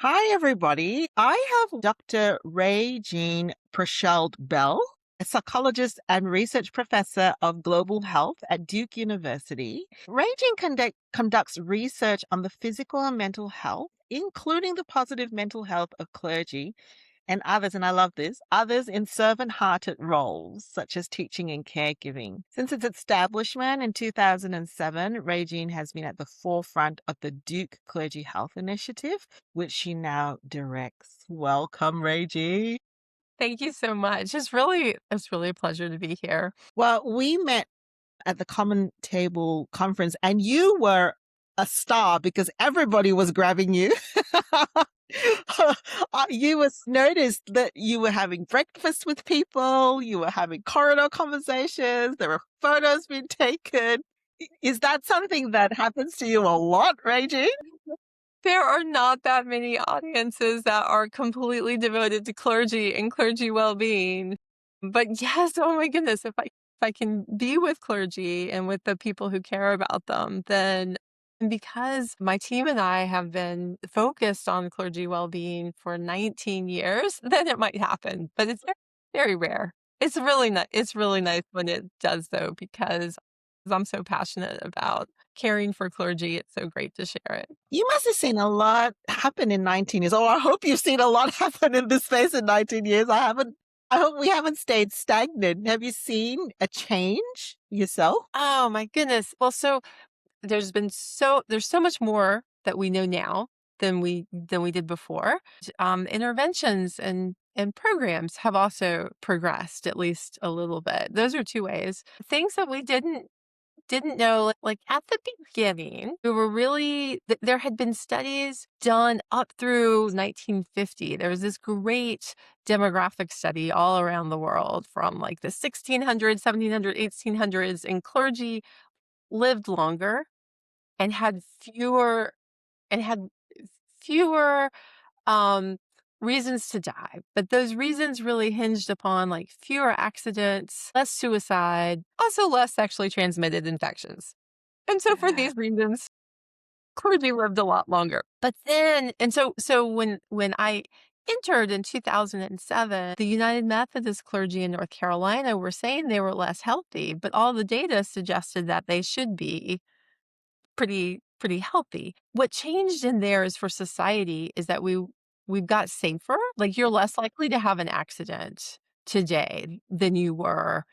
Hi, everybody. I have Dr. Rae Jean Proeschold-Bell, a psychologist and research professor of global health at Duke University. Rae Jean conducts research on the physical and mental health, including the positive mental health of clergy and others, and I love this, others in servant-hearted roles such as teaching and caregiving. Since its establishment in 2007, Rae Jean has been at the forefront of the Duke Clergy Health Initiative, which she now directs. Welcome, Rae Jean. Thank you so much. It's really a pleasure to be here. Well, we met at the Common Table conference, and you were a star because everybody was grabbing you. You was noticed that you were having breakfast with people, you were having corridor conversations, there were photos being taken. Is that something that happens to you a lot, Reggie? There are not that many audiences that are completely devoted to clergy and clergy well-being. But yes, oh my goodness, if I can be with clergy and with the people who care about them, then because my team and I have been focused on clergy well-being for 19 years, then it might happen. But it's very rare. It's really nice when it does though, because I'm so passionate about caring for clergy. It's so great to share it. You must have seen a lot happen in 19 years. Oh, I hope you've seen a lot happen in this space in 19 years. I haven't. I hope we haven't stayed stagnant. Have you seen a change yourself? Oh my goodness. Well, so there's so much more that we know now than we did before. Interventions and programs have also progressed at least a little bit. Those are two ways. Things that we didn't know, like at the beginning, we were really, there had been studies done up through 1950. There was this great demographic study all around the world from like the 1600s, 1700s, 1800s, and clergy lived longer and had fewer um, reasons to die. But those reasons really hinged upon like fewer accidents, less suicide, also less sexually transmitted infections. And so for Yeah. these reasons, clergy lived a lot longer. But then, and so when I entered in 2007, the United Methodist clergy in North Carolina were saying they were less healthy, but all the data suggested that they should be pretty healthy. What changed in there is for society is that we've got safer. Like you're less likely to have an accident today than you were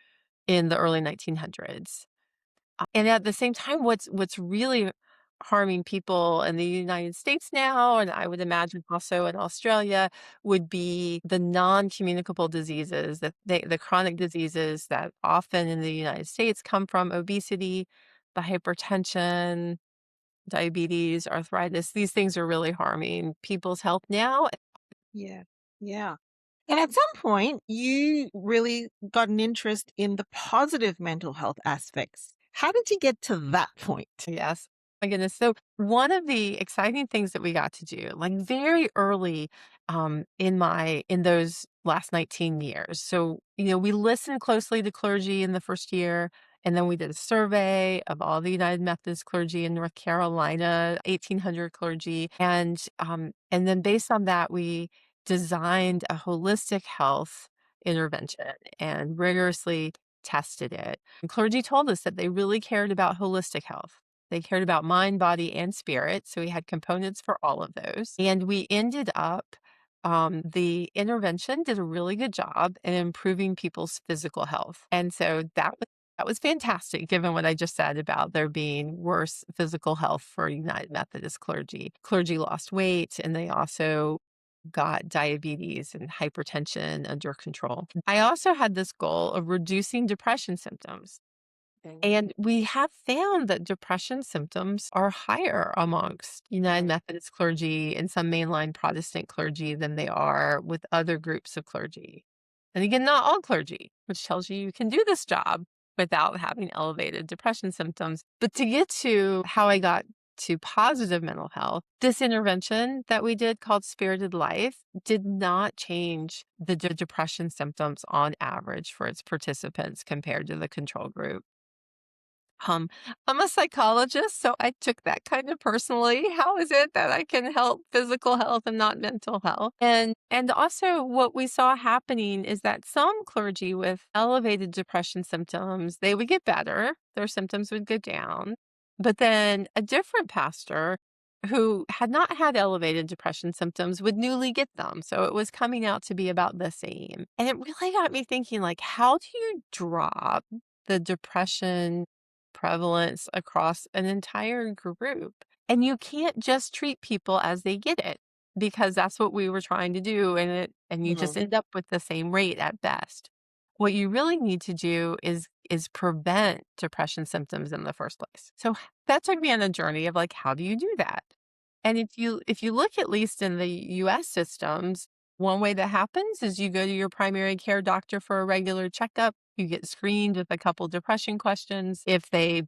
in the early 1900s. And at the same time, what's really harming people in the United States now, and I would imagine also in Australia, would be the non-communicable diseases, the chronic diseases that often in the United States come from obesity, the hypertension, diabetes, arthritis. These things are really harming people's health now. Yeah. Yeah. And at some point, you really got an interest in the positive mental health aspects. How did you get to that point? Yes. My goodness. So one of the exciting things that we got to do, like very early in those last 19 years. So, we listened closely to clergy in the first year, and then we did a survey of all the United Methodist clergy in North Carolina, 1,800 clergy. And then based on that, we designed a holistic health intervention and rigorously tested it. And clergy told us that they really cared about holistic health. They cared about mind, body, and spirit. So we had components for all of those. And we ended up, the intervention did a really good job in improving people's physical health. And so that was fantastic, given what I just said about there being worse physical health for United Methodist clergy. Clergy lost weight, and they also got diabetes and hypertension under control. I also had this goal of reducing depression symptoms. Okay. And we have found that depression symptoms are higher amongst United Right. Methodist clergy and some mainline Protestant clergy than they are with other groups of clergy. And again, not all clergy, which tells you can do this job without having elevated depression symptoms. But to get to how I got to positive mental health, this intervention that we did called Spirited Life did not change the depression symptoms on average for its participants compared to the control group. Um, I'm a psychologist, so I took that kind of personally. How is it that I can help physical health and not mental health? And also what we saw happening is that some clergy with elevated depression symptoms, they would get better, their symptoms would go down. But then a different pastor who had not had elevated depression symptoms would newly get them. So it was coming out to be about the same. And it really got me thinking, like, how do you drop the depression prevalence across an entire group? And you can't just treat people as they get it because that's what we were trying to do, and you just Mm, end up with the same rate at best. What you really need to do is prevent depression symptoms in the first place. So that took me on a journey of, like, how do you do that? And if you look, at least in the US systems, one way that happens is you go to your primary care doctor for a regular checkup. You get screened with a couple depression questions. If they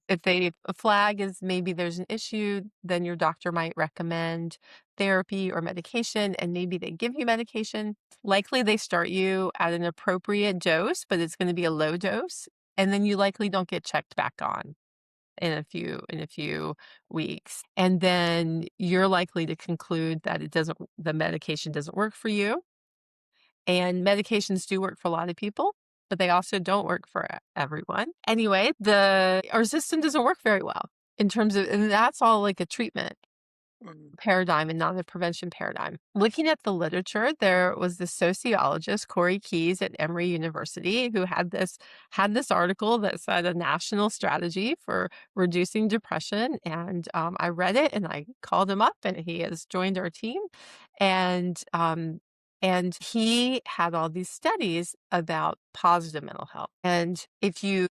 flag as maybe there's an issue, then your doctor might recommend therapy or medication, and maybe they give you medication. Likely they start you at an appropriate dose, but it's going to be a low dose, and then you likely don't get checked back on in a few weeks. And then you're likely to conclude that the medication doesn't work for you. And medications do work for a lot of people, but they also don't work for everyone. Anyway, our system doesn't work very well in terms of, and that's all like a treatment mm. paradigm and not a prevention paradigm. Looking at the literature, there was this sociologist, Corey Keyes at Emory University, who had this article that said a national strategy for reducing depression. And I read it and I called him up, and he has joined our team. And he had all these studies about positive mental health. And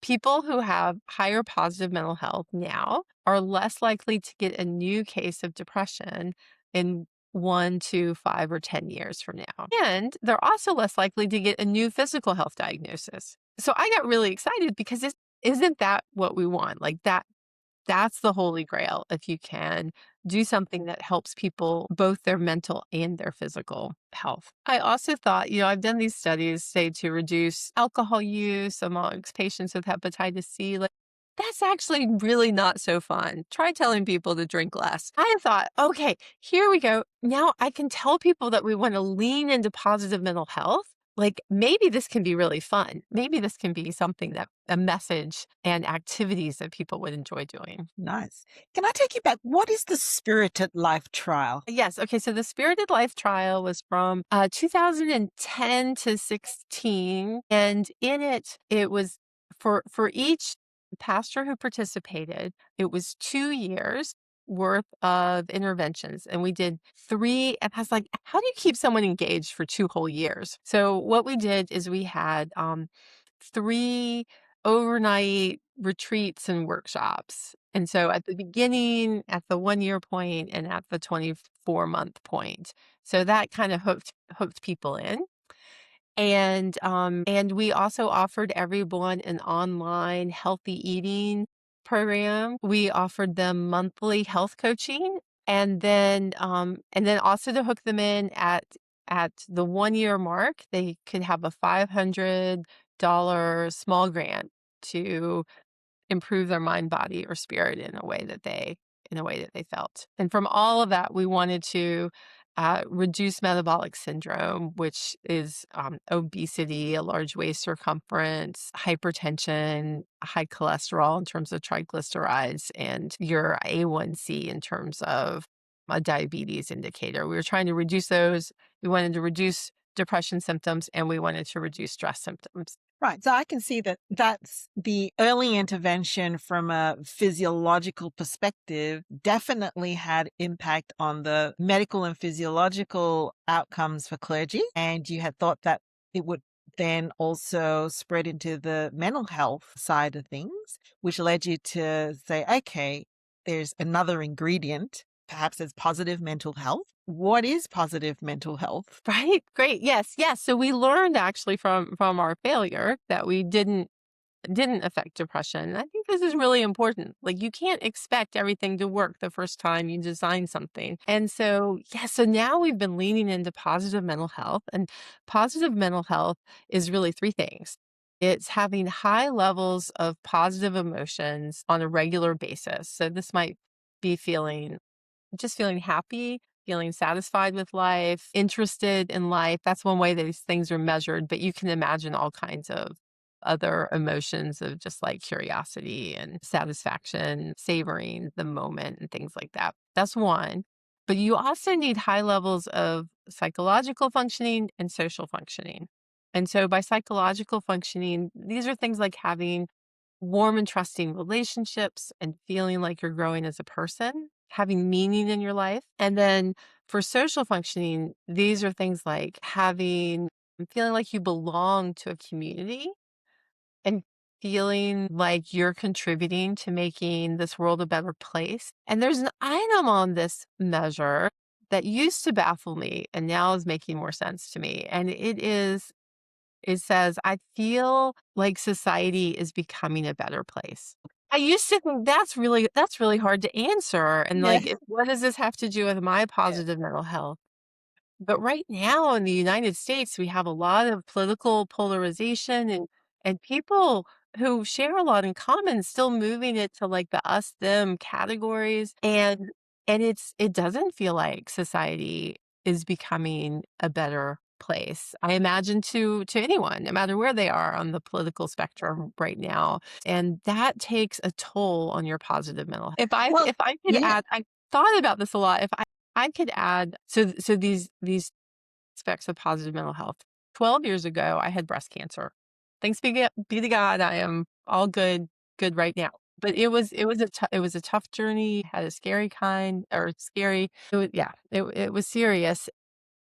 people who have higher positive mental health now are less likely to get a new case of depression in 1 to 5 or 10 years from now. And they're also less likely to get a new physical health diagnosis. So I got really excited because isn't that what we want? Like that's the holy grail, if you can do something that helps people, both their mental and their physical health. I also thought, I've done these studies, say, to reduce alcohol use amongst patients with hepatitis C. Like, that's actually really not so fun. Try telling people to drink less. I thought, okay, here we go. Now I can tell people that we want to lean into positive mental health. Like, maybe this can be really fun. Maybe this can be something that a message and activities that people would enjoy doing. Nice. Can I take you back? What is the Spirited Life trial? Yes. Okay. So the Spirited Life trial was from 2010 to 16. And in it, it was for each pastor who participated, it was 2 years worth of interventions. And we did three. And I was like, how do you keep someone engaged for 2 whole years? So what we did is we had three overnight retreats and workshops. And so at the beginning, at the 1 year point, and at the 24-month point. So that kind of hooked people in. And we also offered everyone an online healthy eating program. We offered them monthly health coaching, and then also to hook them in at the 1 year mark, they could have a $500 small grant to improve their mind, body, or spirit in a way that they felt. And from all of that, we wanted to reduce metabolic syndrome, which is obesity, a large waist circumference, hypertension, high cholesterol in terms of triglycerides, and your A1C in terms of a diabetes indicator. We were trying to reduce those. We wanted to reduce depression symptoms, and we wanted to reduce stress symptoms. Right. So I can see that that's the early intervention from a physiological perspective definitely had impact on the medical and physiological outcomes for clergy. And you had thought that it would then also spread into the mental health side of things, which led you to say, okay, there's another ingredient. Perhaps it's positive mental health. What is positive mental health? Right? Great. Yes. Yes. So we learned actually from our failure that we didn't affect depression. I think this is really important. Like, you can't expect everything to work the first time you design something. And so, yeah, so now we've been leaning into positive mental health, and positive mental health is really three things. It's having high levels of positive emotions on a regular basis. So this might be feeling happy, feeling satisfied with life, interested in life. That's one way that these things are measured, but you can imagine all kinds of other emotions of just like curiosity and satisfaction, savoring the moment and things like that. That's one. But you also need high levels of psychological functioning and social functioning. And so by psychological functioning, these are things like having warm and trusting relationships and feeling like you're growing as a person, having meaning in your life. And then for social functioning, these are things like feeling like you belong to a community and feeling like you're contributing to making this world a better place. And there's an item on this measure that used to baffle me and now is making more sense to me. And it says, I feel like society is becoming a better place. I used to think that's really hard to answer. And Yeah. like, what does this have to do with my Yeah. positive mental health? But right now in the United States, we have a lot of political polarization and people who share a lot in common still moving it to like the us them categories. And it doesn't feel like society is becoming a better place. I imagine to anyone, no matter where they are on the political spectrum right now. And that takes a toll on your positive mental health. Well, If I could yeah. add, I thought about this a lot. If I could add so these aspects of positive mental health. 12 years ago, I had breast cancer. Thanks be to God, I am all good right now. But it was a tough journey, had a scary kind or scary it was serious.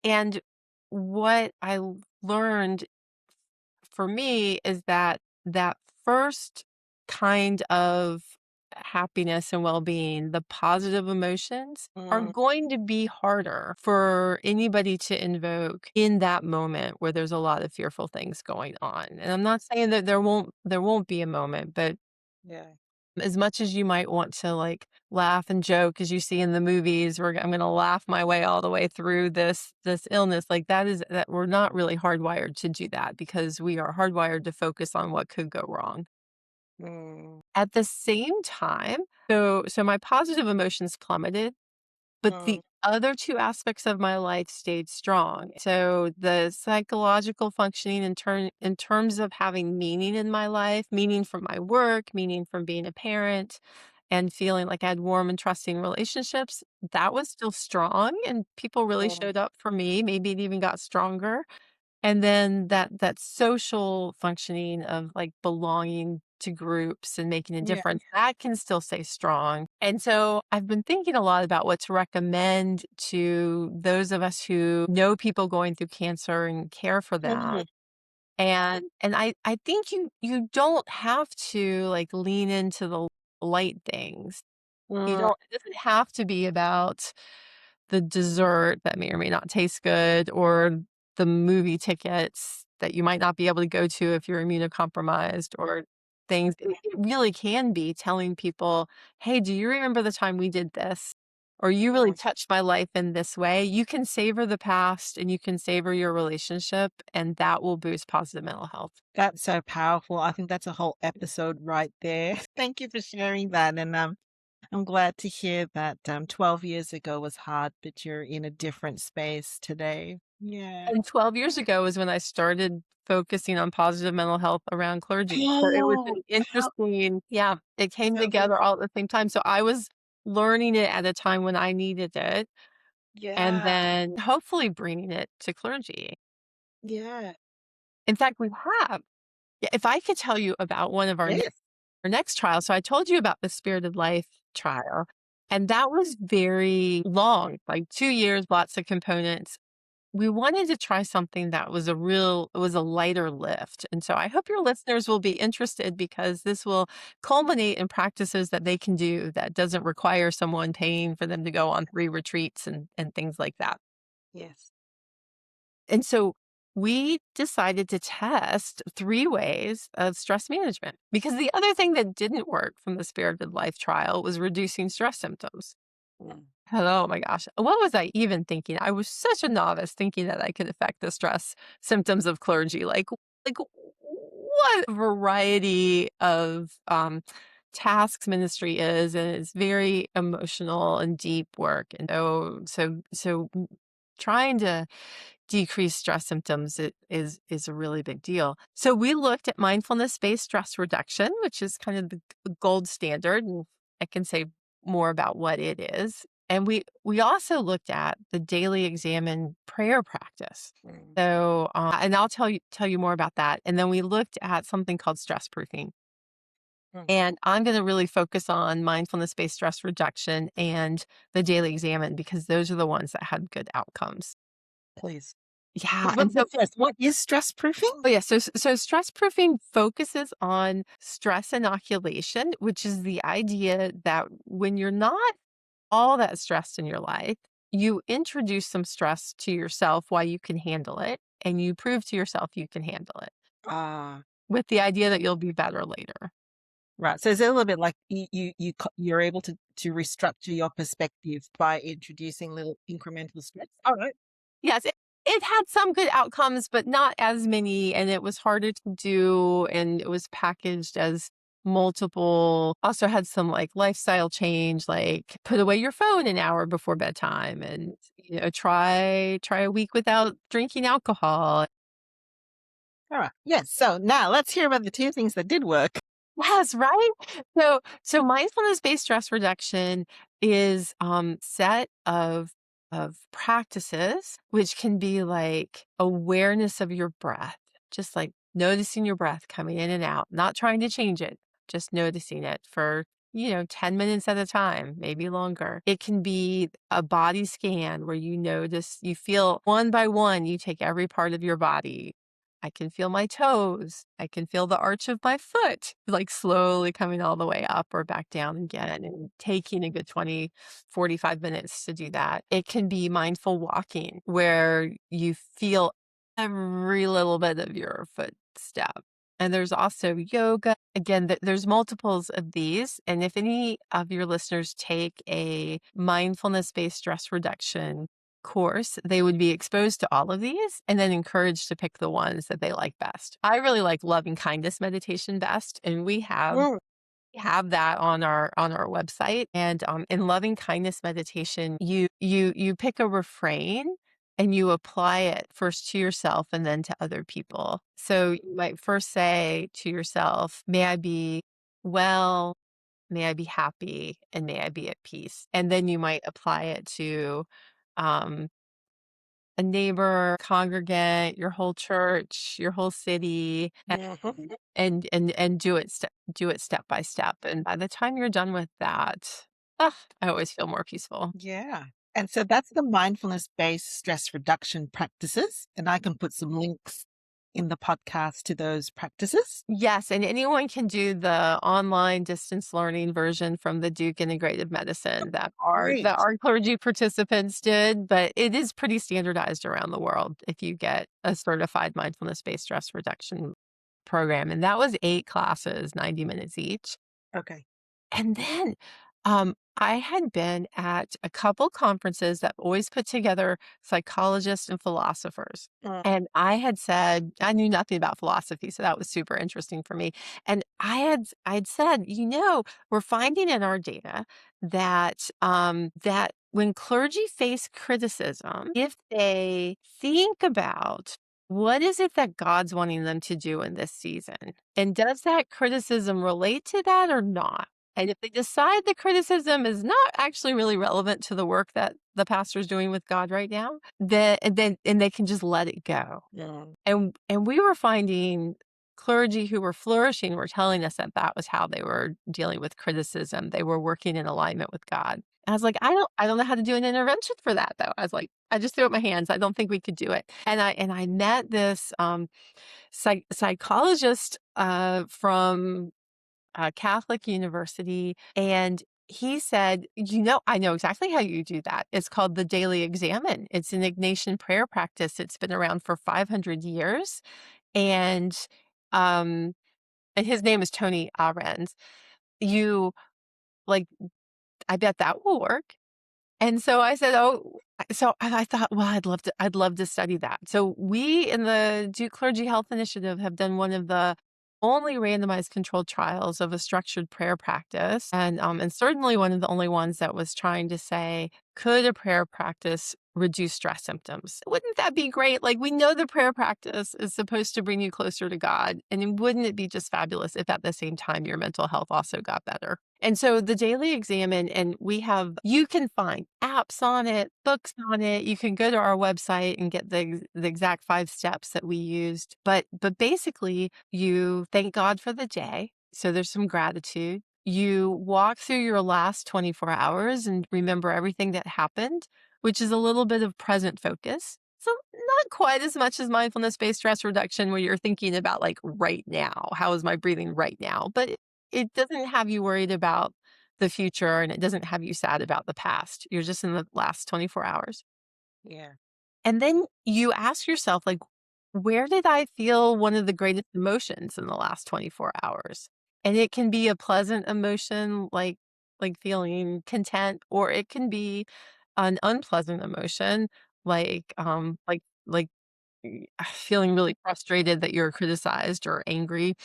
And what learned for me is that that first kind of happiness and well-being, the positive emotions are Mm, going to be harder for anybody to invoke in that moment where there's a lot of fearful things going on. And I'm not saying that there won't be a moment, but yeah. as much as you might want to like laugh and joke as you see in the movies, I'm going to laugh my way all the way through this illness. Like that we're not really hardwired to do that because we are hardwired to focus on what could go wrong. Mm, At the same time, so my positive emotions plummeted, but mm, the other 2 aspects of my life stayed strong. So the psychological functioning in terms of having meaning in my life, meaning from my work, meaning from being a parent, and feeling like I had warm and trusting relationships, that was still strong and people really mm, showed up for me. Maybe it even got stronger. And then that social functioning of, like, belonging to groups and making a yeah. difference, that can still stay strong. And so I've been thinking a lot about what to recommend to those of us who know people going through cancer and care for them. Mhm, And I think you don't have to, like, lean into the light things. You mm, don't it doesn't have to be about the dessert that may or may not taste good or the movie tickets that you might not be able to go to if you're immunocompromised or things. It really can be telling people, "Hey, do you remember the time we did this?" Or "You really mm. touched my life in this way." You can savor the past and you can savor your relationship, and that will boost positive mental health. That's so powerful. I think that's a whole episode right there. Thank you for sharing that. And I'm glad to hear that 12 years ago was hard, but you're in a different space today. Yeah. And 12 years ago is when I started focusing on positive mental health around clergy. So it was Oh, an how interesting yeah, it came so together all at the same time. So I was learning it at a time when I needed it, and yeah, then hopefully bringing it to clergy. yeah. In fact, we have. Yeah, if I could tell you about one of Yes. our next trial. So I told you about the Spirited Life trial, and that was very long, like 2 years, lots of components. We wanted to try something that was it was a lighter lift. And so I hope your listeners will be interested because this will culminate in practices that they can do that doesn't require someone paying for them to go on 3 retreats and things like that. Yes. And so we decided to test 3 ways of stress management because the other thing that didn't work from the Spirited Life trial was reducing stress symptoms. Mm, Oh my gosh. What was I even thinking? I was such a novice thinking that I could affect the stress symptoms of clergy. Like what a variety of tasks ministry is, and it's very emotional and deep work. And trying to decrease stress symptoms is a really big deal. So we looked at mindfulness-based stress reduction, which is kind of the gold standard, and I can say more about what it is. And we also looked at the daily examine prayer practice. Mm. So, and I'll tell you more about that. And then we looked at something called stress proofing. Mm. And I'm going to really focus on mindfulness-based stress reduction and the daily examine because those are the ones that had good outcomes. Please. Yeah, But and so first, what is stress proofing? oh, yeah, so stress proofing focuses on stress inoculation, which is the idea that when you're not all that stressed in your life, you introduce some stress to yourself while you can handle it, and you prove to yourself you can handle it Ah, with the idea that you'll be better later. right. So it's a little bit like you're able to restructure your perspective by introducing little incremental steps. All right. Yes, it had some good outcomes, but not as many, and it was harder to do, and it was packaged as multiple also had some, like, lifestyle change, like, put away your phone an hour before bedtime and, try a week without drinking alcohol. All right. Yes. So now let's hear about the two things that did work. Yes, right? So mindfulness-based stress reduction is set of practices which can be like awareness of your breath, just like noticing your breath coming in and out, not trying to change it, just noticing it for 10 minutes at a time, maybe longer. It can be a body scan where you feel one by one, you take every part of your body. I can feel my toes. I can feel the arch of my foot, like slowly coming all the way up or back down again and taking a good 20, 45 minutes to do that. It can be mindful walking where you feel every little bit of your footstep. And there's also yoga. Again, there's multiples of these. And if any of your listeners take a mindfulness based stress reduction course, they would be exposed to all of these and then encouraged to pick the ones that they like best. I really like loving kindness meditation best, and Mm. we have that on our website. And in loving kindness meditation, you pick a refrain and you apply it first to yourself and then to other people. So you might first say to yourself, "May I be well, may I be happy, and may I be at peace." And then you might apply it to um, a neighbor, congregant, your whole church, your whole city, Mhm. and do it step by step. And by the time you're done with that, I always feel more peaceful. Yeah. And so that's the mindfulness based stress reduction practices. And I can put some links in the podcast to those practices. Yes, and anyone can do the online distance learning version from the Duke Integrative Medicine that Great. our clergy participants did, but it is pretty standardized around the world if you get a certified mindfulness-based stress reduction program. And that was 8 classes, 90 minutes each. Okay. And then, I had been at a couple conferences that always put together psychologists and philosophers. Mm. And I had said, I knew nothing about philosophy, so that was super interesting for me. And I'd said, we're finding in our data that when clergy face criticism, if they think about what is it that God's wanting them to do in this season? And does that criticism relate to that or not? And if they decide the criticism is not actually really relevant to the work that the pastor is doing with God right now, then they can just let it go. Mm. And we were finding clergy who were flourishing were telling us that that was how they were dealing with criticism. They were working in alignment with God. I was like, I don't know how to do an intervention for that though. I was like, I just threw up my hands. I don't think we could do it. And I met this psychologist from a Catholic university, and he said, I know exactly how you do that. It's called the daily examen. It's an Ignatian prayer practice. It's been around for 500 years. And um and his name is Tony Arends. You like I bet that will work. And so I said, "Oh," so I thought, "Well, I'd love to study that." So we in the Duke Clergy Health Initiative have done one of the only randomized controlled trials of a structured prayer practice, and certainly one of the only ones that was trying to say, could a prayer practice reduce stress symptoms? Wouldn't that be great? Like, we know the prayer practice is supposed to bring you closer to God. And wouldn't it be just fabulous if at the same time your mental health also got better? And so the daily examine, and you can find apps on it, books on it. You can go to our website and get the exact 5 steps that we used. But basically, you thank God for the day. So there's some gratitude. You walk through your last 24 hours and remember everything that happened, which is a little bit of present focus. So not quite as much as mindfulness-based stress reduction where you're thinking about like right now, how is my breathing right now? But it doesn't have you worried about the future and it doesn't have you sad about the past. You're just in the last 24 hours. Yeah. And then you ask yourself, like, where did I feel one of the greatest emotions in the last 24 hours? And it can be a pleasant emotion, like feeling content, or it can be an unpleasant emotion, like feeling really frustrated that you're criticized or angry.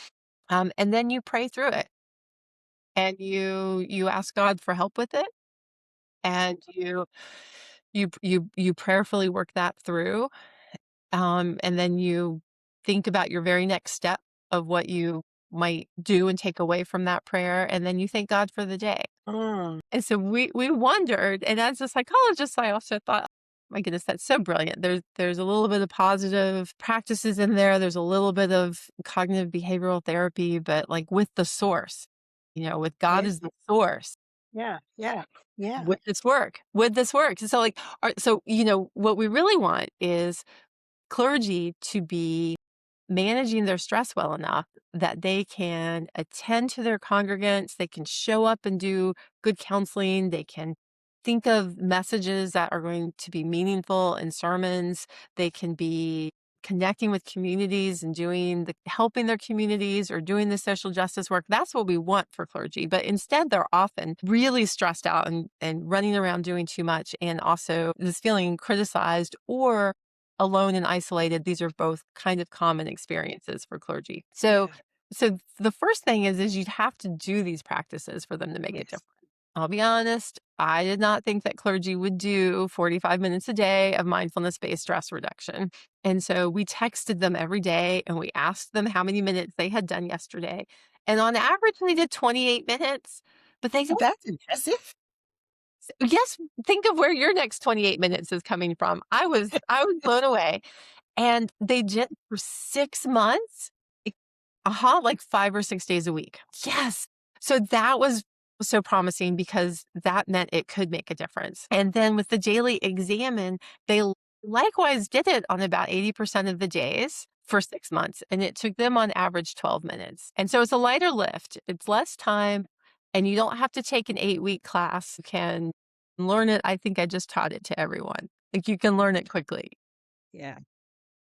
And then you pray through it and you ask God for help with it, and you prayerfully work that through. And then you think about your very next step of what you might do and take away from that prayer, and then you thank God for the day. Mm. And so we wondered, and as a psychologist, I also thought, my goodness, that's so brilliant. There's a little bit of positive practices in there. There's a little bit of cognitive behavioral therapy, but like with the source, with God Yeah. as the source. Yeah. Yeah. Yeah. Would this work? So like, what we really want is clergy to be managing their stress well enough that they can attend to their congregants, they can show up and do good counseling, they can think of messages that are going to be meaningful in sermons, they can be connecting with communities and helping their communities or doing the social justice work. That's what we want for clergy. But instead, they're often really stressed out and running around doing too much, and also just feeling criticized or alone and isolated. These are both kind of common experiences for clergy. So Yeah. so the first thing is you'd have to do these practices for them to make a Yes. difference. I'll be honest, I did not think that clergy would do 45 minutes a day of mindfulness-based stress reduction. And so we texted them every day and we asked them how many minutes they had done yesterday. And on average, they did 28 minutes, but they don't. That's impressive. Yes, think of where your next 28 minutes is coming from. I was blown away. And they did for 6 months. Like like 5 or 6 days a week. Yes. So that was so promising because that meant it could make a difference. And then with the daily examine, they likewise did it on about 80% of the days for 6 months, and it took them on average 12 minutes. And so it's a lighter lift. It's less time, and you don't have to take an 8-week class. You can learn it. I think I just taught it to everyone. Like, you can learn it quickly. Yeah.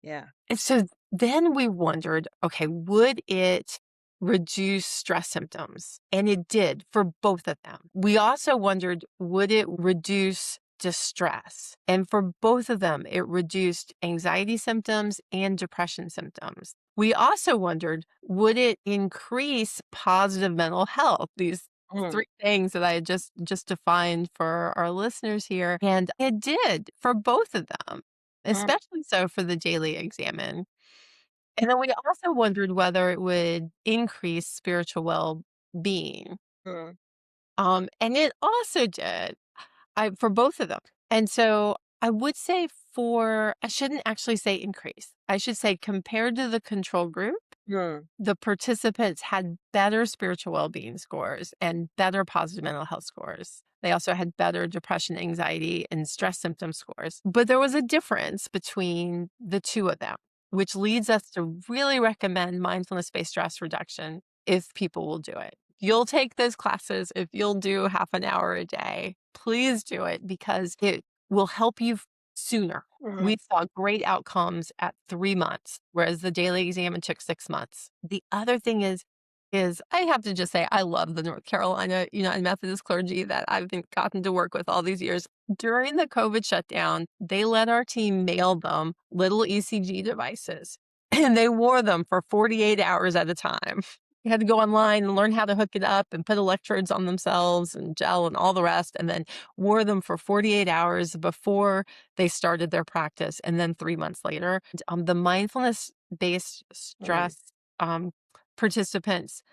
Yeah. And so then we wondered, okay, would it reduce stress symptoms? And it did for both of them. We also wondered, would it reduce distress? And for both of them, it reduced anxiety symptoms and depression symptoms. We also wondered, would it increase positive mental health? These Mm. 3 things that I had just defined for our listeners here. And it did for both of them, Mm. especially so for the daily examine. And then we also wondered whether it would increase spiritual well-being. Mm. And it also did, for both of them. And so I would say I shouldn't actually say increase. I should say compared to the control group, Mm. the participants had better spiritual well-being scores and better positive mental health scores. They also had better depression, anxiety, and stress symptom scores. But there was a difference between the two of them, which leads us to really recommend mindfulness-based stress reduction if people will do it. You'll take those classes if you'll do half an hour a day. Please do it because it will help you sooner. Mm. We saw great outcomes at 3 months, whereas the daily exam took 6 months. The other thing is I have to just say I love the North Carolina United Methodist clergy that I've gotten to work with all these years. During the COVID shutdown, they let our team mail them little ECG devices. and they wore them for 48 hours at a time. You had to go online and learn how to hook it up and put electrodes on themselves and gel and all the rest, and then wore them for 48 hours before they started their practice. And then 3 months later, the mindfulness based Mm, stress um, participants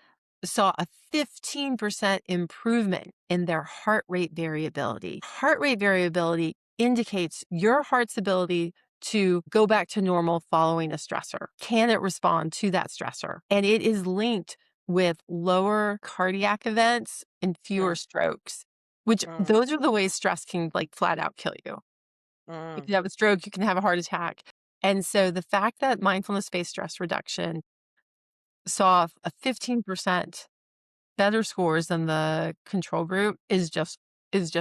saw a 15% improvement in their heart rate variability. Heart rate variability indicates your heart's ability to go back to normal following a stressor. Can it respond to that stressor? And it is linked with lower cardiac events and fewer mm, strokes, which mm, those are the ways stress can like flat out kill you. You mm. can have a stroke, you can have a heart attack. And so the fact that mindfulness based stress reduction saw a 15% better scores than the control group is just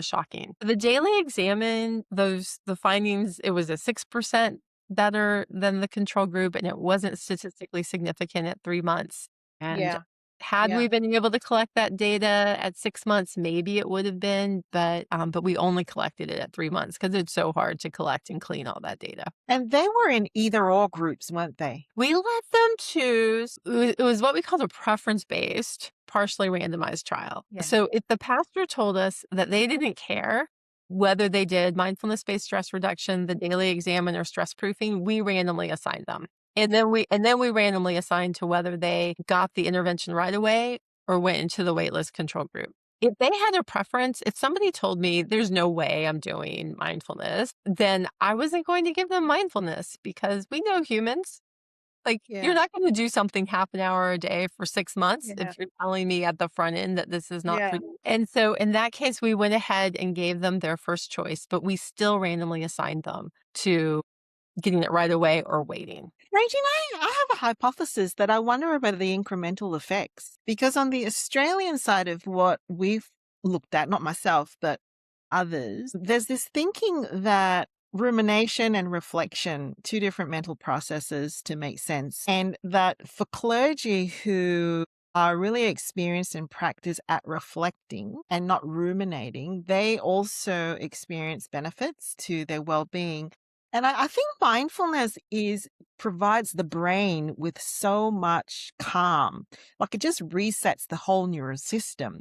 shocking. The daily examine, the findings, it was a 6% better than the control group, and it wasn't statistically significant at 3 months. And Yeah, had yeah. we been able to collect that data at 6 months, maybe it would have been, but we only collected it at 3 months because it's so hard to collect and clean all that data. And they were in either or groups, weren't they? We let them choose. It was what we called a preference-based, partially randomized trial. Yeah. So if the pastor told us that they didn't care whether they did mindfulness-based stress reduction, the daily examine, or stress proofing, we randomly assigned them. And then we randomly assigned to whether they got the intervention right away or went into the waitlist control group. If they had a preference, if somebody told me there's no way I'm doing mindfulness, then I wasn't going to give them mindfulness because we know humans. Like, you're Yeah. not gonna do something half an hour a day for 6 months Yeah. if you're telling me at the front end that this is not for Yeah. you. And so in that case, we went ahead and gave them their first choice, but we still randomly assigned them to getting it right away or waiting. Regina, I have a hypothesis that I wonder about the incremental effects. Because on the Australian side of what we've looked at, not myself, but others, there's this thinking that rumination and reflection, two different mental processes to make sense, and that for clergy who are really experienced in practice at reflecting and not ruminating, they also experience benefits to their well-being. And I think mindfulness is provides the brain with so much calm. Like it just resets the whole neural system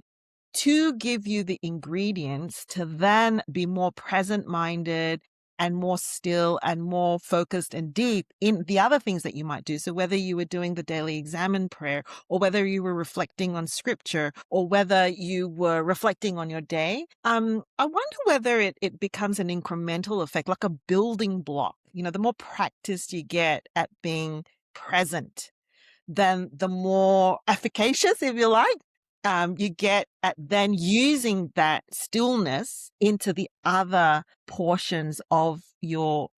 to give you the ingredients to then be more present minded and more still and more focused and deep in the other things that you might do. So whether you were doing the daily examine prayer or whether you were reflecting on scripture or whether you were reflecting on your day, I wonder whether it becomes an incremental effect, like a building block. You know, the more practice you get at being present, then the more efficacious, if you like, you get at then using that stillness into the other portions of your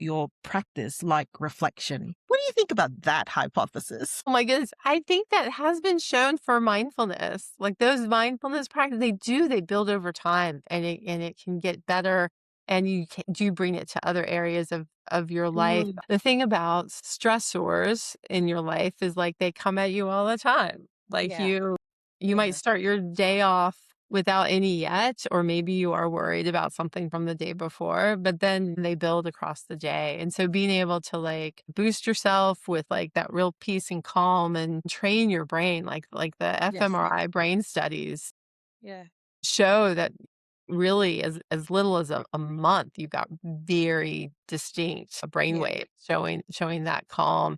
practice, like reflection. What do you think about that hypothesis? Oh my goodness. I think that has been shown for mindfulness. Like those mindfulness practices, they build over time and it can get better and do bring it to other areas of your life. Mm, The thing about stressors in your life is like they come at you all the time. Like yeah, you might yeah, start your day off without any yet, or maybe you are worried about something from the day before, but then they build across the day. And so being able to like boost yourself with like that real peace and calm and train your brain, like the yes, fMRI brain studies yeah, show that really as little as a month, you've got very distinct brain yeah. waves showing that calm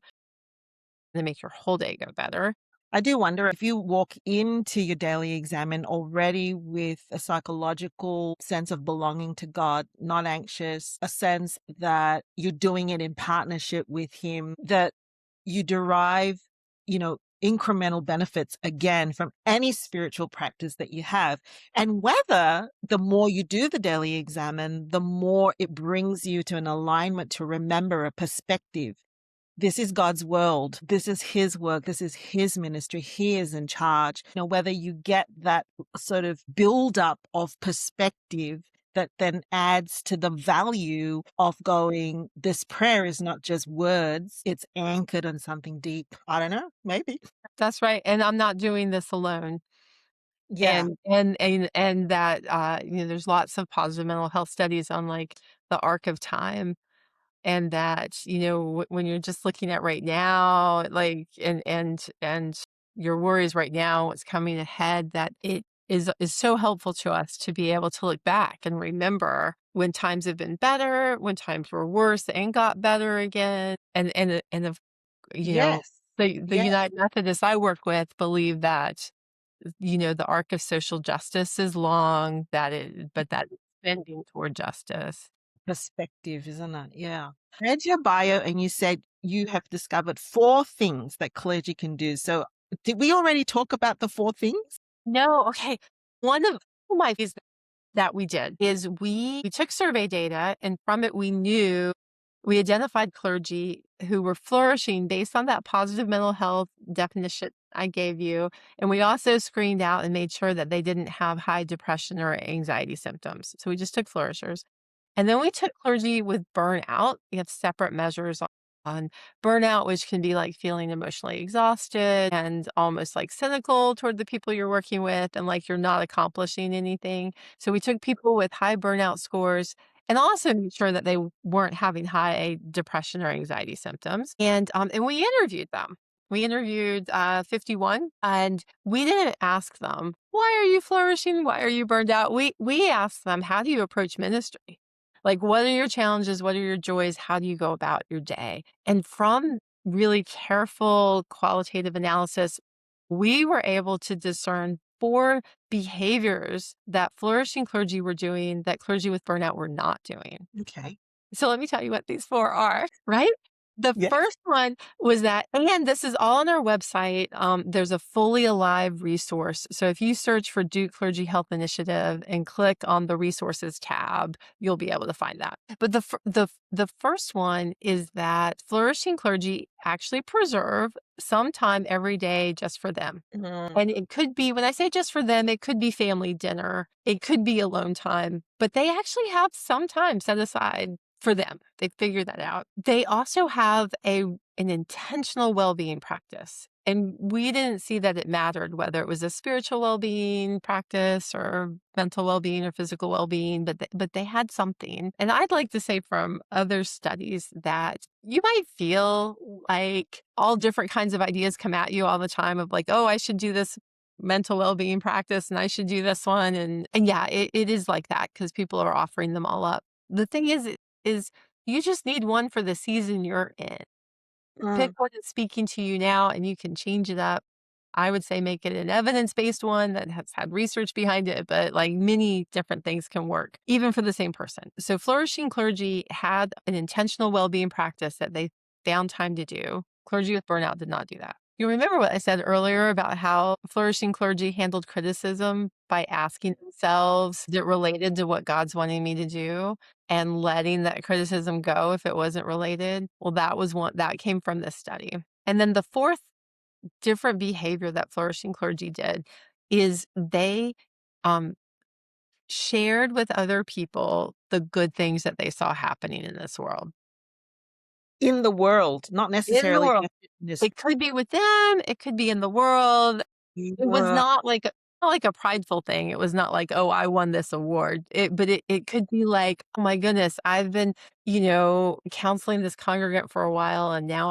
and make your whole day go better. I do wonder if you walk into your daily examine already with a psychological sense of belonging to God, not anxious, a sense that you're doing it in partnership with Him, that you derive, incremental benefits again from any spiritual practice that you have. And whether the more you do the daily examine, the more it brings you to an alignment to remember a perspective. This is God's world. This is His work. This is His ministry. He is in charge. Whether you get that sort of build-up of perspective that then adds to the value of going, this prayer is not just words, it's anchored on something deep. I don't know, maybe. That's right. And I'm not doing this alone. Yeah. And that there's lots of positive mental health studies on like the arc of time and that, when you're just looking at right now, like, and your worries right now, what's coming ahead, that it is so helpful to us to be able to look back and remember when times have been better, when times were worse and got better again. And of you know, Yes. the Yes. United Methodists I work with believe that, the arc of social justice is long, but that it's bending toward justice. Perspective, isn't it? Yeah. I read your bio and you said you have discovered 4 things that clergy can do. So, did we already talk about the 4 things? No, okay. One of my things that we did is we took survey data, and from it we identified clergy who were flourishing based on that positive mental health definition I gave you. And we also screened out and made sure that they didn't have high depression or anxiety symptoms. So we just took flourishers. And then we took clergy with burnout. We have separate measures on burnout, which can be like feeling emotionally exhausted and almost like cynical toward the people you're working with, and like you're not accomplishing anything. So we took people with high burnout scores and also made sure that they weren't having high depression or anxiety symptoms. And we interviewed them. We interviewed 51, and we didn't ask them, why are you flourishing? Why are you burned out? We asked them, how do you approach ministry? Like, what are your challenges? What are your joys? How do you go about your day? And from really careful qualitative analysis, we were able to discern 4 behaviors that flourishing clergy were doing that clergy with burnout were not doing. Okay. So let me tell you what these 4 are, right? The Yes. first one was that, and this is all on our website. There's a fully alive resource. So if you search for Duke Clergy Health Initiative and click on the resources tab, you'll be able to find that. But the first one is that flourishing clergy actually preserve some time every day just for them. Mm, And it could be, when I say just for them, it could be family dinner, it could be alone time, but they actually have some time set aside for them. They figure that out. They also have an intentional well-being practice. And we didn't see that it mattered whether it was a spiritual well-being practice or mental well-being or physical well-being, but they had something. And I'd like to say from other studies that you might feel like all different kinds of ideas come at you all the time of like, oh, I should do this mental well-being practice and I should do this one. And yeah, it is like that because people are offering them all up. The thing is you just need one for the season you're in. Pick mm. what is speaking to you now and you can change it up. I would say make it an evidence-based one that has had research behind it, but like many different things can work, even for the same person. So flourishing clergy had an intentional well-being practice that they found time to do. Clergy with burnout did not do that. You remember what I said earlier about how flourishing clergy handled criticism by asking themselves, is it related to what God's wanting me to do? And letting that criticism go if it wasn't related. Well, that was one that came from this study. And then the fourth different behavior that flourishing clergy did is they um, shared with other people the good things that they saw happening in this world. In the world, not In the necessarily world. just in this. It could be with them, it could be in the world. It was Wow. not like a prideful thing. It was not like, "Oh, I won this award." But it could be like, "Oh my goodness, I've been, counseling this congregant for a while, and now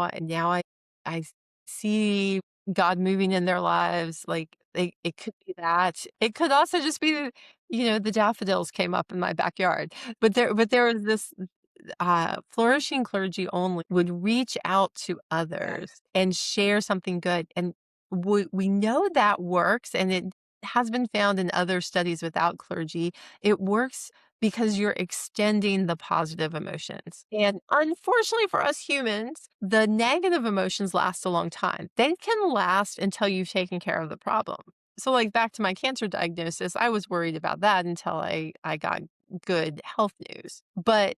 I see God moving in their lives." Like, it could be that. It could also just be, the daffodils came up in my backyard. But there was this flourishing clergy only would reach out to Yeah. others and share something good. And we know that works, and it has been found in other studies without clergy. It works because you're extending the positive emotions. And unfortunately for us humans, the negative emotions last a long time. They can last until you've taken care of the problem. So, like back to my cancer diagnosis, I was worried about that until I got good health news. But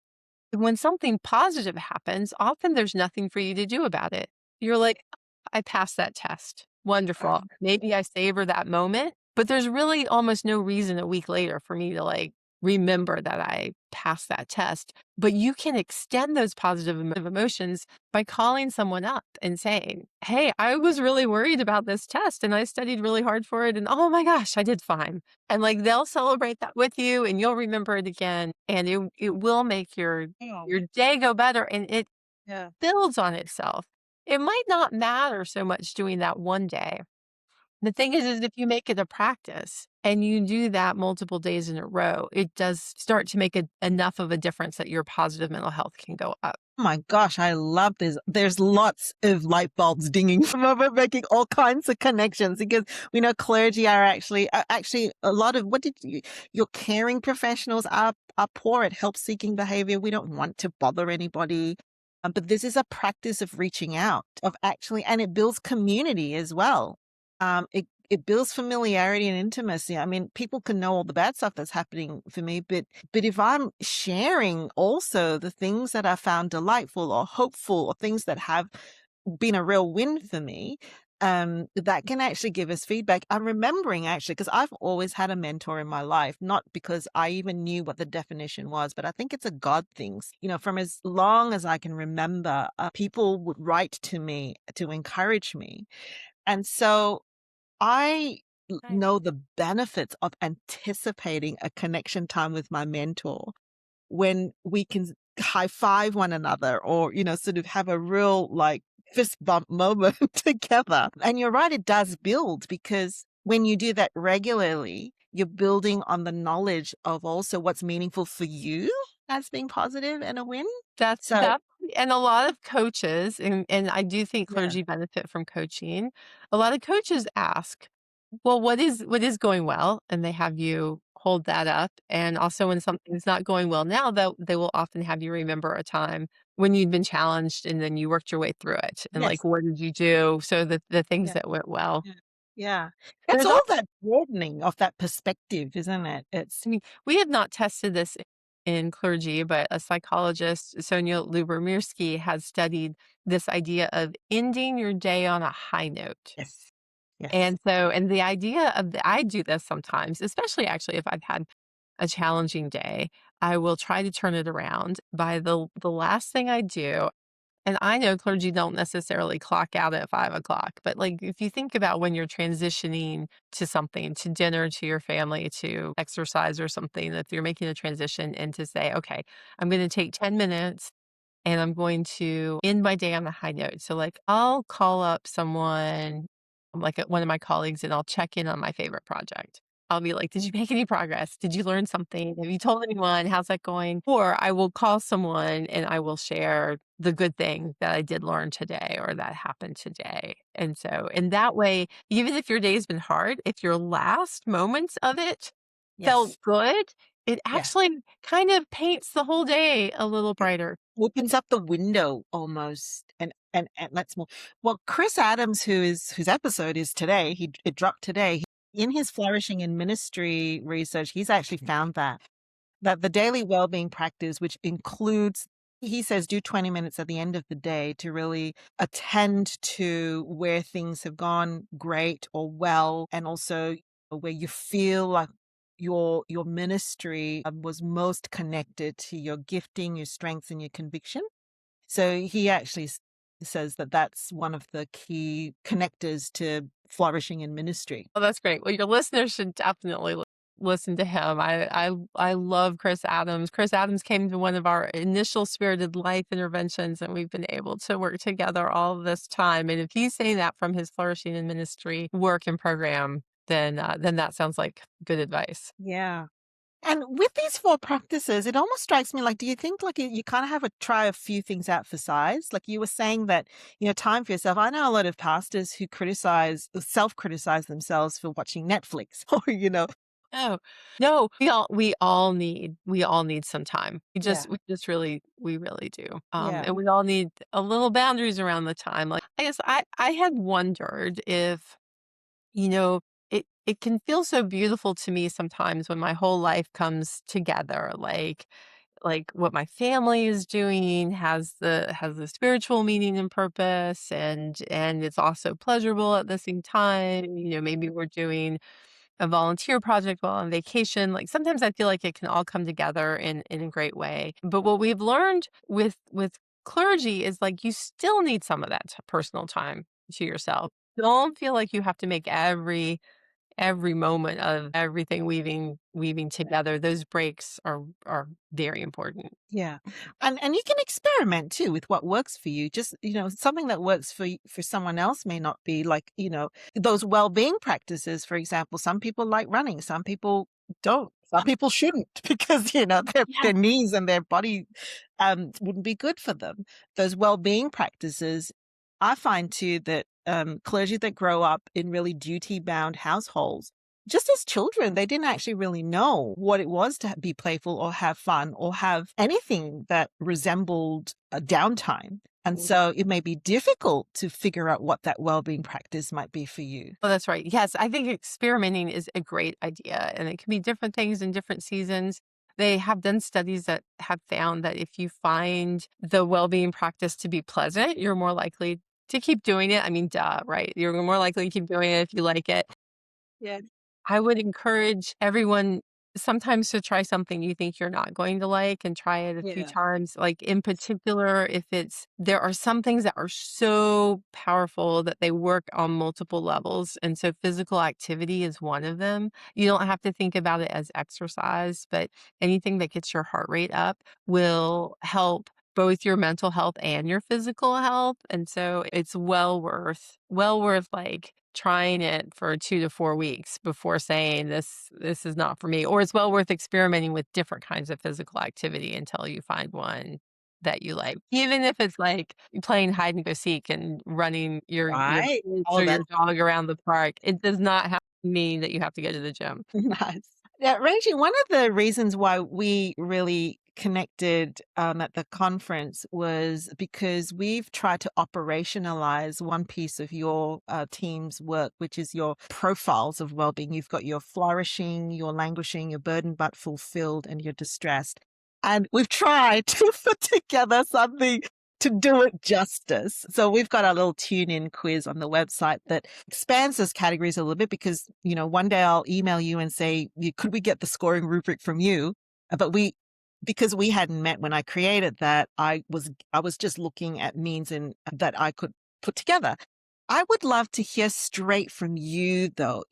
when something positive happens, often there's nothing for you to do about it. You're like, I passed that test. Wonderful. Um, Maybe I savor that moment, but there's really almost no reason a week later for me to like remember that I passed that test. But you can extend those positive emotions by calling someone up and saying, "Hey, I was really worried about this test and I studied really hard for it. And oh my gosh, I did fine." And like they'll celebrate that with you and you'll remember it again. And it will make Oh, your day go better. And it yeah. builds on itself. It might not matter so much doing that one day. The thing is if you make it a practice and you do that multiple days in a row, it does start to make enough of a difference that your positive mental health can go up. Oh my gosh, I love this. There's lots of light bulbs dinging from over making all kinds of connections because we know clergy are actually a lot of what did you your caring professionals are poor at help seeking behavior. We don't want to bother anybody. But this is a practice of reaching out, of actually, and it builds community as well. It builds familiarity and intimacy. I mean, people can know all the bad stuff that's happening for me, but if I'm sharing also the things that I found delightful or hopeful or things that have been a real win for me, that can actually give us feedback. I'm remembering actually, because I've always had a mentor in my life, not because I even knew what the definition was, but I think it's a God thing. You know, from as long as I can remember, people would write to me to encourage me. And so I Right. know the benefits of anticipating a connection time with my mentor when we can high five one another or, sort of have a real like fist bump moment together. And you're right, it does build because when you do that regularly, you're building on the knowledge of also what's meaningful for you as being positive and a win. So, That and a lot of coaches, and I do think yeah. clergy benefit from coaching. A lot of coaches ask, "Well, what is going well?" And they have you hold that up. And also when something's not going well now, they will often have you remember a time when you'd been challenged and then you worked your way through it. And like, Yes. what did you do? So the things Yeah. that went well. Yeah. Yeah. It's There's all that broadening of that perspective, isn't it? I mean, we have not tested this in clergy, but a psychologist, Sonia Lubomirsky, has studied this idea of ending your day on a high note. Yes. Yes. And the idea of I do this sometimes, especially actually if I've had a challenging day, I will try to turn it around by the last thing I do. And I know clergy don't necessarily clock out at 5 o'clock, but like if you think about when you're transitioning to something, to dinner, to your family, to exercise or something, if you're making a transition and to say, okay, I'm going to take 10 minutes and I'm going to end my day on a high note. So, like, I'll call up someone, like one of my colleagues, and I'll check in on my favorite project. I'll be like, "Did you make any progress? Did you learn something? Have you told anyone? How's that going?" Or I will call someone and I will share the good thing that I did learn today or that happened today. And so, in that way, even if your day's been hard, if your last moments of it felt Yes. good, it Yeah. actually kind of paints the whole day a little It brighter. opens up the window almost and lets more. Well, Chris Adams, whose episode is today, it dropped today. In his flourishing in ministry research, he's actually found that the daily well-being practice, which includes, he says, do 20 minutes at the end of the day to really attend to where things have gone great or well, and also where you feel like your ministry was most connected to your gifting, your strengths, and your conviction. So he actually says that that's one of the key connectors to flourishing in ministry. Oh, that's great. Well, your listeners should definitely listen to him. I love Chris Adams. Chris Adams came to one of our initial Spirited Life interventions, and we've been able to work together all this time. And if he's saying that from his flourishing in ministry work and program, then that sounds like good advice. Yeah. And with these 4 practices, it almost strikes me like, do you think like you kind of have to try a few things out for size? Like you were saying that, time for yourself. I know a lot of pastors who self-criticize themselves for watching Netflix or, Oh, no, we all need some time. Yeah. We really do. Yeah. And we all need a little boundaries around the time. Like, I guess I had wondered if, you know, it can feel so beautiful to me sometimes when my whole life comes together, like what my family is doing has the spiritual meaning and purpose, and it's also pleasurable at the same time. Maybe we're doing a volunteer project while on vacation. Like sometimes I feel like it can all come together in a great way. But what we've learned with clergy is like you still need some of that personal time to yourself. Don't feel like you have to make every moment of everything weaving together. Those breaks are very important. Yeah. And you can experiment too with what works for you. Just, something that works for someone else may not be like, those well-being practices, for example. Some people like running, some people don't. Some people shouldn't because, their Yes. knees and their body wouldn't be good for them. Those well-being practices, I find too that clergy that grow up in really duty-bound households, just as children, they didn't actually really know what it was to be playful or have fun or have anything that resembled a downtime. And so it may be difficult to figure out what that well-being practice might be for you. Oh, that's right. Yes, I think experimenting is a great idea, and it can be different things in different seasons. They have done studies that have found that if you find the well-being practice to be pleasant, you're more likely to keep doing it. I mean, duh, right? You're more likely to keep doing it if you like it. Yeah. I would encourage everyone sometimes to try something you think you're not going to like and try it a few Yeah. times. Like in particular, if there are some things that are so powerful that they work on multiple levels. And so physical activity is one of them. You don't have to think about it as exercise, but anything that gets your heart rate up will help both your mental health and your physical health. And so it's well worth like trying it for 2 to 4 weeks before saying this is not for me, or it's well worth experimenting with different kinds of physical activity until you find one that you like. Even if it's like playing hide and go seek and running your Right. kids Oh, or your that's dog around the park, it does not have to mean that you have to go to the gym. nice. Yeah, Reggie, one of the reasons why we really connected at the conference was because we've tried to operationalize one piece of your team's work, which is your profiles of well-being. You've got your flourishing, your languishing, your burdened but fulfilled, and your distressed. And we've tried to put together something to do it justice. So we've got our little tune-in quiz on the website that expands those categories a little bit because, one day I'll email you and say, could we get the scoring rubric from you? But because we hadn't met when I created that, I was just looking at means and that I could put together. I would love to hear straight from you, though.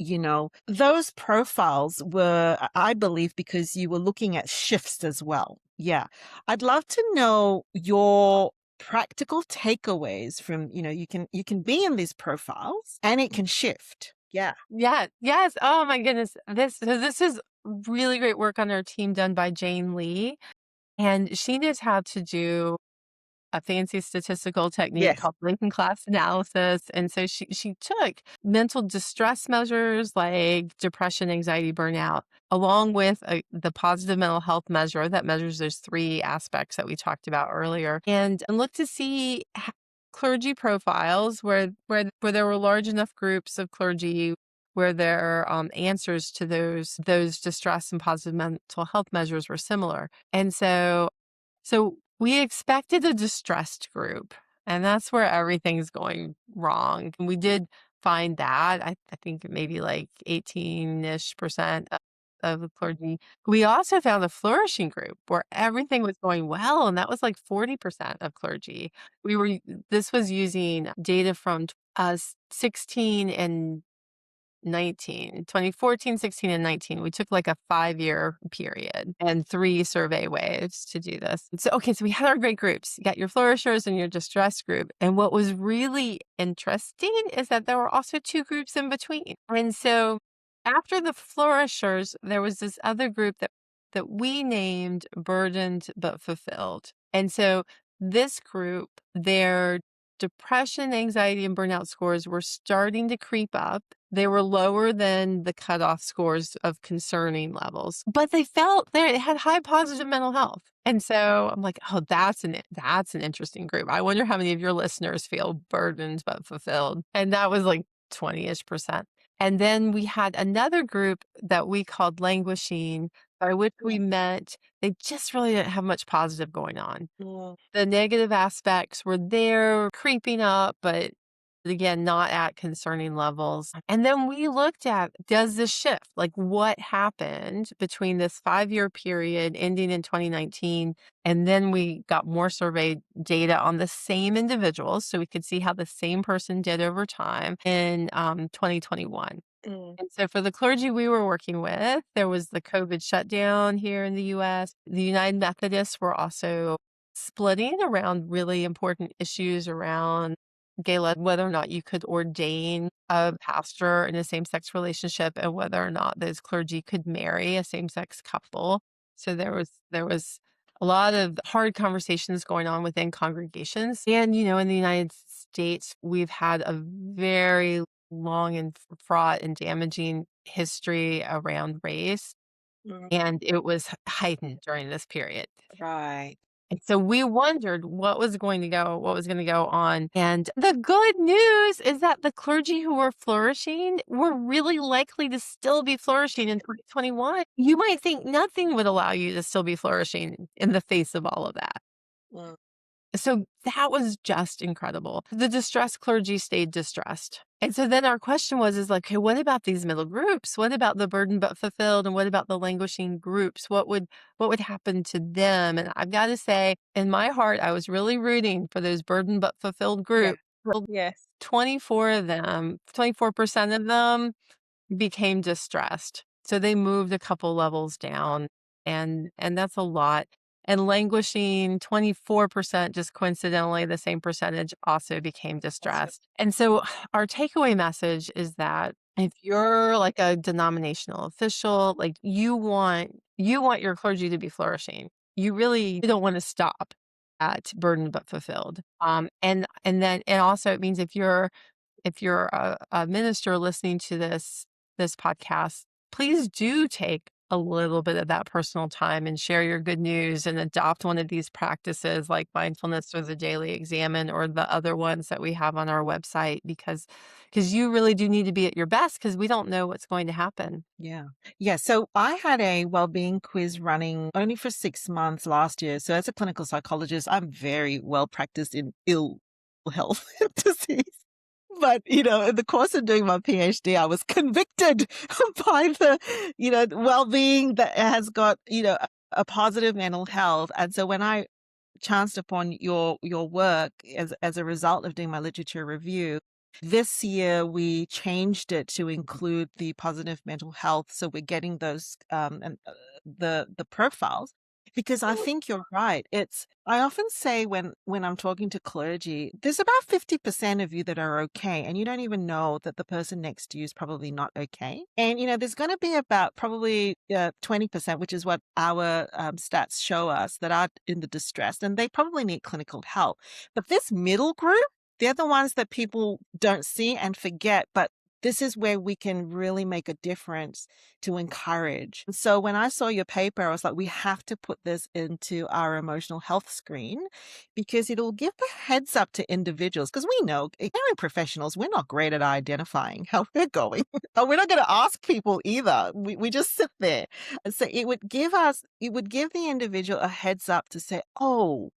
Those profiles were, I believe, because you were looking at shifts as well. Yeah. I'd love to know your practical takeaways from, you can be in these profiles and it can shift. Yeah. Yeah, yes. Oh my goodness. This is really great work on our team done by Jane Lee. And she knows how to do a fancy statistical technique Yes. called Lincoln class analysis. And so she took mental distress measures like depression, anxiety, burnout, along with the positive mental health measure that measures those three aspects that we talked about earlier, and looked to see clergy profiles where there were large enough groups of clergy where their answers to those distress and positive mental health measures were similar. And so we expected a distressed group, and that's where everything's going wrong. And we did find that. I think maybe like 18-ish% of the clergy. We also found a flourishing group where everything was going well, and that was like 40% of clergy. This was using data from 16 and 19, 2014, 16, and 19. We took like a 5-year period and 3 survey waves to do this. So we had our great groups. You got your flourishers and your distress group. And what was really interesting is that there were also 2 groups in between. And so after the flourishers, there was this other group that we named burdened but fulfilled. And so this group, their depression, anxiety, and burnout scores were starting to creep up. They were lower than the cutoff scores of concerning levels, but they had high positive mental health. And so I'm like, oh, that's an interesting group. I wonder how many of your listeners feel burdened but fulfilled. And that was like 20-ish%. And then we had another group that we called languishing, by which we meant they just really didn't have much positive going on. Yeah. The negative aspects were there creeping up, but again, not at concerning levels. And then we looked at, does this shift? Like what happened between this 5-year period ending in 2019? And then we got more survey data on the same individuals. So we could see how the same person did over time in 2021. Mm. And so for the clergy we were working with, there was the COVID shutdown here in the US. The United Methodists were also splitting around really important issues around gay love, whether or not you could ordain a pastor in a same-sex relationship and whether or not those clergy could marry a same-sex couple. So there was a lot of hard conversations going on within congregations. And, in the United States, we've had a very long and fraught and damaging history around race, Mm. and it was heightened during this period. Right. And so we wondered what was going to go on. And the good news is that the clergy who were flourishing were really likely to still be flourishing in 2021. You might think nothing would allow you to still be flourishing in the face of all of that. Mm. So that was just incredible. The distressed clergy stayed distressed. And so then our question is like, okay, what about these middle groups? What about the burdened but fulfilled? And what about the languishing groups? What would happen to them? And I've got to say, in my heart, I was really rooting for those burdened but fulfilled Yeah. groups. Yes. 24 of them, 24% of them became distressed. So they moved a couple levels down, and that's a lot. And languishing, 24%, just coincidentally the same percentage, also became Awesome. distressed. And so our takeaway message is that if you're like a denominational official, like you want your clergy to be flourishing. You really don't want to stop at burdened but fulfilled. And also it means if you're a minister listening to this podcast, please do take a little bit of that personal time and share your good news and adopt one of these practices like mindfulness or the daily examine or the other ones that we have on our website because you really do need to be at your best because we don't know what's going to happen. Yeah. Yeah. So I had a well-being quiz running only for 6 months last year. So as a clinical psychologist, I'm very well practiced in ill health disease. But, in the course of doing my PhD, I was convicted by the well-being that has got, a positive mental health. And so when I chanced upon your work as a result of doing my literature review, this year we changed it to include the positive mental health. So we're getting those and the profiles because I think you're right. I often say when I'm talking to clergy, there's about 50% of you that are okay, and you don't even know that the person next to you is probably not okay. And there's going to be about probably 20%, which is what our stats show us, that are in the distress, and they probably need clinical help. But this middle group, they're the ones that people don't see and forget, but this is where we can really make a difference to encourage. So when I saw your paper, I was like, we have to put this into our emotional health screen because it'll give a heads up to individuals. Because we know, caring professionals, we're not great at identifying how we're going. And we're not going to ask people either. We just sit there. And so it would give the individual a heads up to say, oh,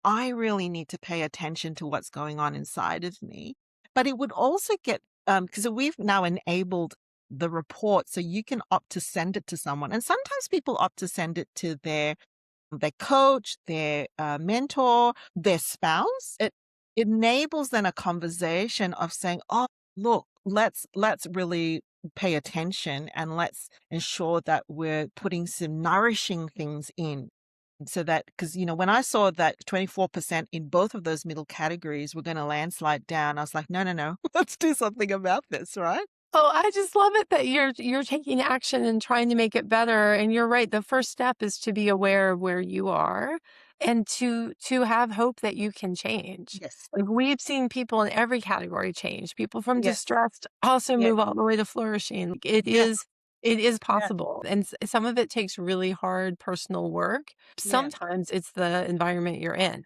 I really need to pay attention to what's going on inside of me. But it would also get because we've now enabled the report, so you can opt to send it to someone. And sometimes people opt to send it to their coach, their mentor, their spouse. It enables then a conversation of saying, "Oh, look, let's really pay attention and let's ensure that we're putting some nourishing things in." So that, because, when I saw that 24% in both of those middle categories were going to landslide down, I was like, no, no, no, let's do something about this, right? Oh, I just love it that you're taking action and trying to make it better. And you're right. The first step is to be aware of where you are and to have hope that you can change. Yes. Like we've seen people in every category change. People from Yes. distressed also Yes. move all the way to flourishing. Like, it Yes. is it is Yes. possible. And some of it takes really hard personal work. Yeah. Sometimes it's the environment you're in,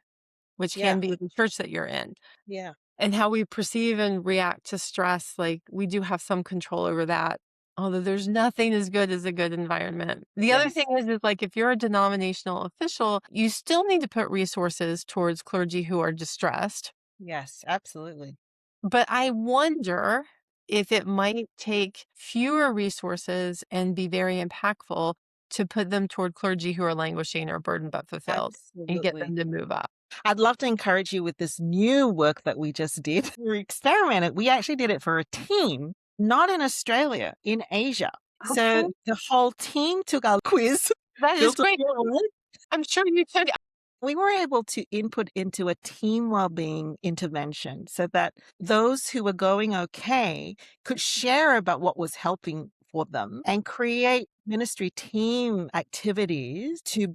which Yeah. can be the church that you're in. Yeah. And how we perceive and react to stress, like, we do have some control over that, although there's nothing as good as a good environment. The other thing Yes. is, like, if you're a denominational official, you still need to put resources towards clergy who are distressed. Yes. Absolutely. But I wonder if it might take fewer resources and be very impactful to put them toward clergy who are languishing or burdened but fulfilled and get Absolutely. them to move up. I'd love to encourage you with this new work that we just did. We experimented. We actually did it for a team, not in Australia, in Asia. So Okay. the whole team took our quiz, That is built a great. forward. I'm sure you could. We were able to input into a team well-being intervention so that those who were going okay could share about what was helping for them and create ministry team activities to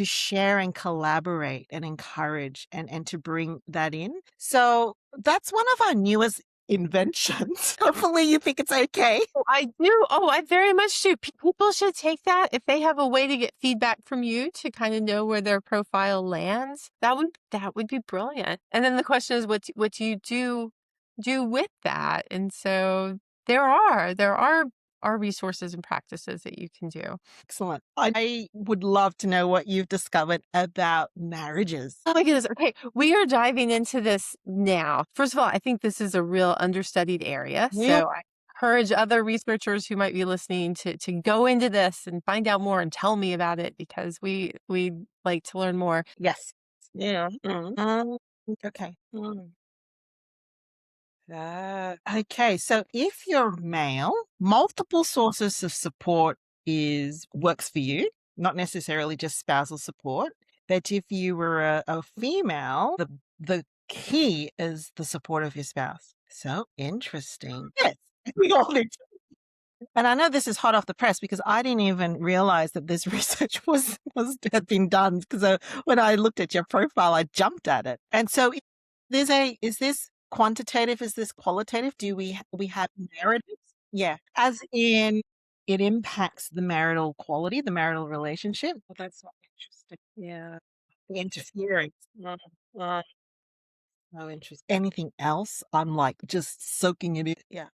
share and collaborate and encourage and to bring that in. So that's one of our newest inventions. Hopefully you think it's okay. Oh, I do. Oh, I very much do. People should take that if they have a way to get feedback from you to kind of know where their profile lands. That would be brilliant. And then the question is, what do you do with that? And so there are resources and practices that you can do. Excellent. I would love to know what you've discovered about marriages. Oh my goodness. Okay. We are diving into this now. First of all, I think this is a real understudied area. Yeah. So I encourage other researchers who might be listening to go into this and find out more and tell me about it because we like to learn more. Yes. Yeah. Okay. Okay. So if you're male, multiple sources of support is works for you, not necessarily just spousal support. But if you were a female, the key is the support of your spouse. So interesting. Yes. We all need. And I know this is hot off the press because I didn't even realize that this research had been done because when I looked at your profile, I jumped at it. And so is this quantitative? Is this qualitative? Do we have narratives? Yeah. As in it impacts the marital quality, the marital relationship. Well, that's not interesting. Yeah. The interference. Oh, interesting. Anything else? I'm like just soaking it in. Yeah.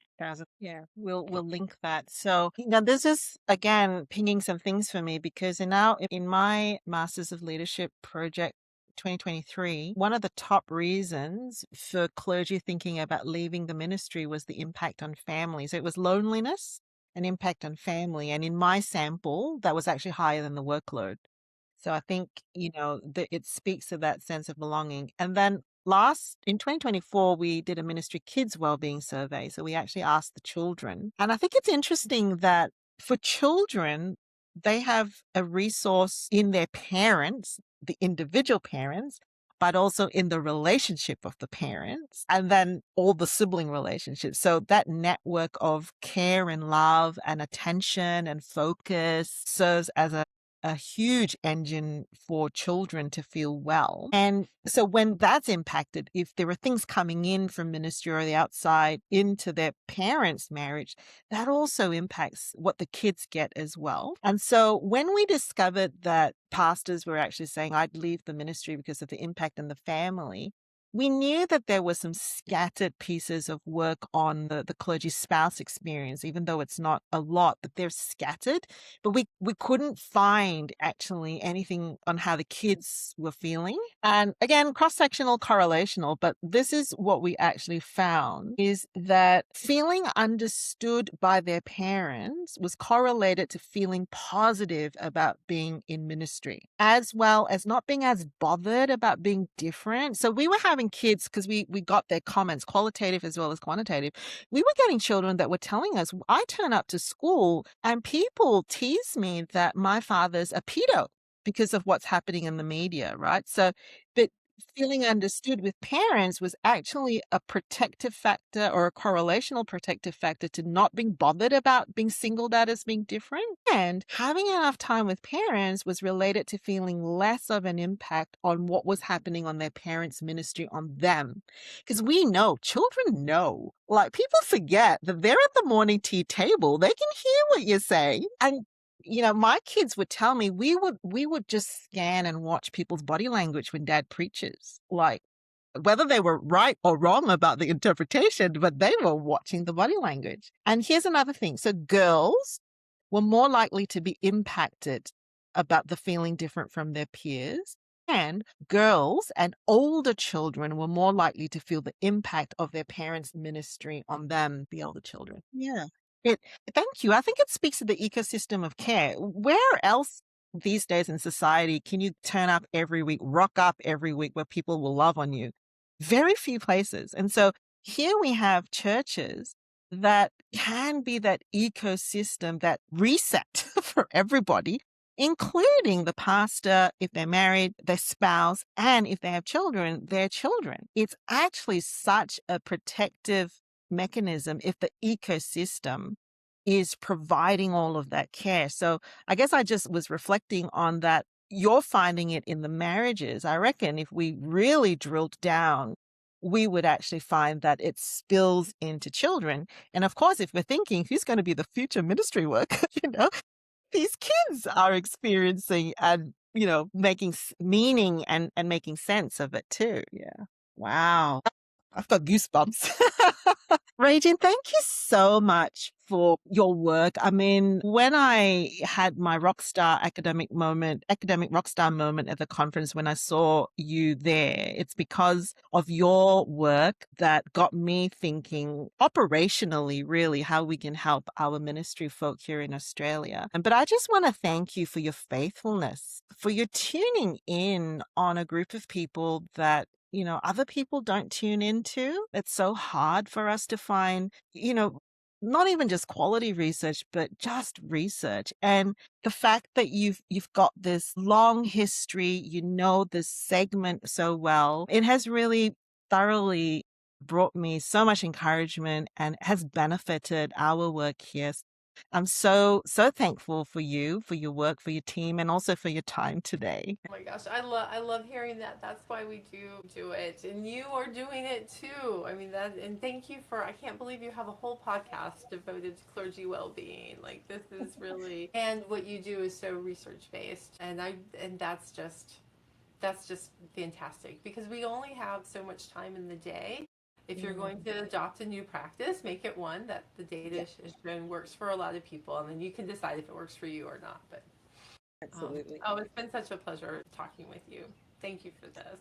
Yeah, we'll link that. So, this is again pinging some things for me because in my Masters of Leadership project 2023, one of the top reasons for clergy thinking about leaving the ministry was the impact on families. It was loneliness and impact on family. And in my sample, that was actually higher than the workload. So I think, that it speaks to that sense of belonging. And then in 2024, we did a ministry kids wellbeing survey. So we actually asked the children. And I think it's interesting that for children, they have a resource in their parents, the individual parents, but also in the relationship of the parents and then all the sibling relationships. So that network of care and love and attention and focus serves as a huge engine for children to feel well. And so when that's impacted, if there are things coming in from ministry or the outside into their parents' marriage, that also impacts what the kids get as well. And so when we discovered that pastors were actually saying, I'd leave the ministry because of the impact on the family, we knew that there were some scattered pieces of work on the clergy spouse experience, even though it's not a lot, but they're scattered. But we couldn't find actually anything on how the kids were feeling. And again, cross-sectional correlational, but this is what we actually found is that feeling understood by their parents was correlated to feeling positive about being in ministry, as well as not being as bothered about being different. So we were having kids because we got their comments, qualitative as well as quantitative. We were getting children that were telling us, I turn up to school and people tease me that my father's a pedo because of what's happening in the media, right? So, but feeling understood with parents was actually a protective factor or a correlational protective factor to not being bothered about being singled out as being different. And having enough time with parents was related to feeling less of an impact on what was happening on their parents' ministry on them. Because we know, children know, like people forget that they're at the morning tea table. They can hear what you're saying. And my kids would tell me we would just scan and watch people's body language when dad preaches, like whether they were right or wrong about the interpretation, but they were watching the body language. And here's another thing. So girls were more likely to be impacted about the feeling different from their peers. And girls and older children were more likely to feel the impact of their parents' ministry on them, the older children. Yeah. It, thank you. I think it speaks to the ecosystem of care. Where else these days in society can you turn up every week, rock up every week where people will love on you? Very few places. And so here we have churches that can be that ecosystem, that reset for everybody, including the pastor, if they're married, their spouse, and if they have children, their children. It's actually such a protective mechanism if the ecosystem is providing all of that care. So I guess I just was reflecting on that. You're finding it in the marriages. I reckon if we really drilled down, we would actually find that it spills into children. And of course, if we're thinking who's going to be the future ministry worker, these kids are experiencing and, making meaning and making sense of it too. Yeah. Wow. I've got goosebumps. Rae Jean, thank you so much for your work. I mean, when I had my academic rock star moment at the conference when I saw you there, it's because of your work that got me thinking operationally, really, how we can help our ministry folk here in Australia. But I just want to thank you for your faithfulness, for your tuning in on a group of people that other people don't tune into. It's so hard for us to find, not even just quality research, but just research. And the fact that you've got this long history, this segment so well, it has really thoroughly brought me so much encouragement and has benefited our work here. I'm so, so thankful for you, for your work, for your team, and also for your time today. Oh my gosh, I love hearing that. That's why we do it, and you are doing it too. I mean that, and thank you for. I can't believe you have a whole podcast devoted to clergy well-being. Like this is really, and what you do is so research based, and that's just fantastic because we only have so much time in the day. If you're going to adopt a new practice, make it one that the data has shown works for a lot of people, and then you can decide if it works for you or not. But Absolutely. oh, it's been such a pleasure talking with you. Thank you for this.